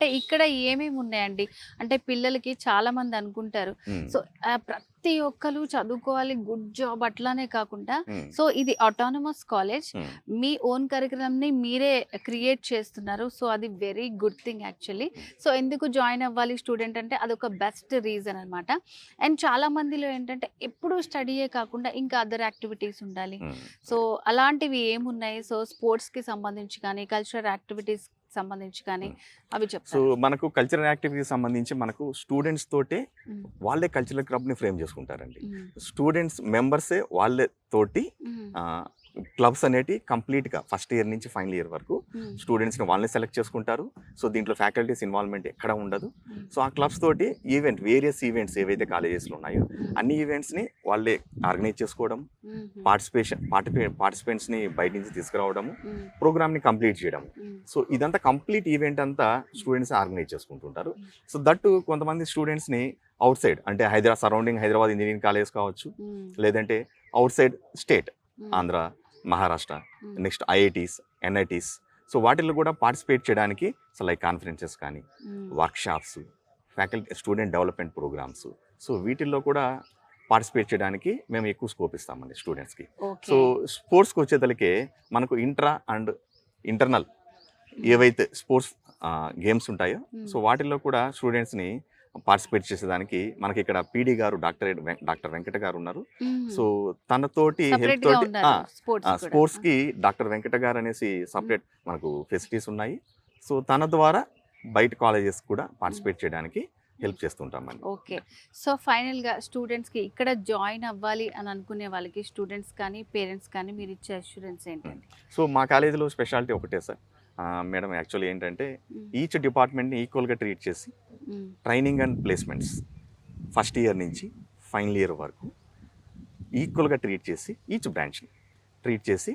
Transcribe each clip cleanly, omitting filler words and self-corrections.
అంటే ఇక్కడ ఏమేమి ఉన్నాయండి? అంటే పిల్లలకి చాలామంది అనుకుంటారు. హ్మ్. సో, ప్రతి ఒక్కళ్ళు చదువుకోవాలి, గుడ్ జాబ్ అట్లానే కాకుండా, హ్మ్. సో, ఇది అటానమస్ కాలేజ్. హ్మ్. మీ ఓన్ కరిక్యులమ్‌ని మీరే క్రియేట్ చేస్తున్నారు. సో, అది వెరీ గుడ్ థింగ్ యాక్చువల్లీ. హ్మ్. సో, ఎందుకు జాయిన్ అవ్వాలి స్టూడెంట్ అంటే అదొక బెస్ట్ రీజన్ అనమాట. అండ్ చాలా మందిలో ఏంటంటే ఎప్పుడూ స్టడీయే కాకుండా ఇంకా అదర్ యాక్టివిటీస్ ఉండాలి. హ్మ్. సో, అలాంటివి ఏమున్నాయి? సో, స్పోర్ట్స్‌కి సంబంధించి కానీ, కల్చరల్ యాక్టివిటీస్ సంబంధించి కానీ హ్మ్. అవి సో, చెప్తారా? మనకు కల్చరల్ యాక్టివిటీకి సంబంధించి మనకు స్టూడెంట్స్ తోటే హ్మ్. వాళ్ళే కల్చరల్ క్లబ్‌ని ఫ్రేమ్ చేసుకుంటారండి. హ్మ్. స్టూడెంట్స్ మెంబర్సే వాళ్ళే తోటి హ్మ్. ఆహ్, క్లబ్స్ అనేటివి కంప్లీట్‌గా ఫస్ట్ ఇయర్ నుంచి ఫైనల్ ఇయర్ వరకు హ్మ్. స్టూడెంట్స్‌ని వాళ్ళే సెలెక్ట్ చేసుకుంటారు. సో, దీంట్లో ఫ్యాకల్టీస్ ఇన్వాల్వ్‌మెంట్ ఎక్కడ ఉండదు. హ్మ్. సో, ఆ క్లబ్స్ తోటి వేరియస్ ఈవెంట్స్ ఏవైతే కాలేజెస్‌లో ఉన్నాయో అన్ని ఈవెంట్స్‌ని వాళ్ళే ఆర్గనైజ్ చేసుకోవడం, హుహు. పార్టిసిపెంట్స్‌ని బయట నుంచి తీసుకురావడము, హ్మ్. ప్రోగ్రామ్‌ని కంప్లీట్ చేయడం. హ్మ్. సో, ఇదంతా కంప్లీట్ ఈవెంట్ అంతా స్టూడెంట్స్ ఆర్గనైజ్ చేసుకుంటుంటారు. హ్మ్. సో, దట్టు కొంతమంది స్టూడెంట్స్‌ని ఔట్ సైడ్ అంటే సరౌండింగ్ హైదరాబాద్ ఇంజినీరింగ్ కాలేజ్ కావచ్చు, హ్మ్. లేదంటే ఔట్ సైడ్ స్టేట్ హ్మ్. ఆంధ్ర, మహారాష్ట్ర, హ్మ్. Next IITs, NITs. సో, వాటిల్లో కూడా పార్టిసిపేట్ చేయడానికి లైక్ కాన్ఫరెన్సెస్ కానీ, hmm. Workshops, student development programs. So, వీటిల్లో కూడా పార్టిసిపేట్ చేయడానికి మేము ఎక్కువ స్కోప్ ఇస్తామండి స్టూడెంట్స్‌కి. So, okay. స్పోర్ట్స్‌కి వచ్చేదలికే మనకు ఇంట్రా అండ్ ఇంటర్నల్ హ్మ్. ఏవైతే స్పోర్ట్స్ గేమ్స్ ఉంటాయో, హ్మ్. సో, వాటిల్లో కూడా స్టూడెంట్స్‌ని పార్టిసిపేట్ చేసేదానికి మనకి ఇక్కడ పీడీ గారు డాక్టర్ వెంకట గారు ఉన్నారు. హుహు. సో, తనతోటి హెల్ప్ సెపరేట్‌గా తోటి ఉన్నారు స్పోర్ట్స్ కూడా. స్పోర్ట్స్‌కి డాక్టర్ వెంకట గారు అనేసి హ్మ్. సెపరేట్ మనకు ఫెసిలిటీస్ ఉన్నాయి. సో, తన ద్వారా బయట కాలేజెస్ కూడా హ్మ్. పార్టిసిపేట్ చేయడానికి హ్మ్. హెల్ప్ చేస్తుంటామండి. ఓకే. సో, ఫైనల్‌గా స్టూడెంట్స్‌కి ఇక్కడ జాయిన్ అవ్వాలి అని అనుకునే వాళ్ళకి స్టూడెంట్స్ కానీ, పేరెంట్స్ కానీ మీరిచ్చే అష్యూరెన్స్ హ్మ్. ఏంటండి? సో, మా కాలేజీలో స్పెషాలిటీ ఒకటే సార్. మేడం యాక్చువల్లీ ఏంటంటే హ్మ్. ఈచ్ డిపార్ట్మెంట్‌ని ఈక్వల్‌గా ట్రీట్ చేసి హ్మ్. Training and placements first year నుంచి ఫైనల్ ఇయర్ వరకు ఈక్వల్‌గా ట్రీట్ చేసి ఈచ్ బ్రాంచ్‌ని ట్రీట్ చేసి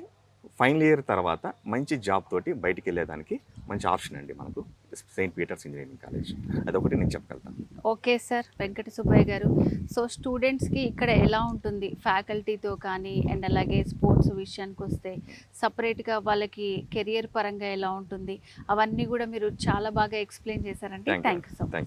ఫైనల్ ఇయర్ తర్వాత మంచి జాబ్ తోటి బయటికెళ్ళేదానికి మంచి ఆప్షన్ అండి మనకు సెయింట్ పీటర్స్ ఇంజినీరింగ్ కాలేజ్. అదొకటి నేను చెప్పగలుగుతాను. Okay sir. వెంకట సుబ్బయ్య గారు. సో, స్టూడెంట్స్‌కి ఇక్కడ ఎలా ఉంటుంది? ఫ్యాకల్టీతో కానీ అండ్ అలాగే స్పోర్ట్స్ విషయానికొస్తే సెపరేట్‌గా వాళ్ళకి కెరియర్ పరంగా ఎలా ఉంటుంది? అవన్నీ గూడా మీరు చాలా బాగా ఎక్స్‌ప్లెయిన్ చేశారండి. Thank you. Thank you so much. Thank you.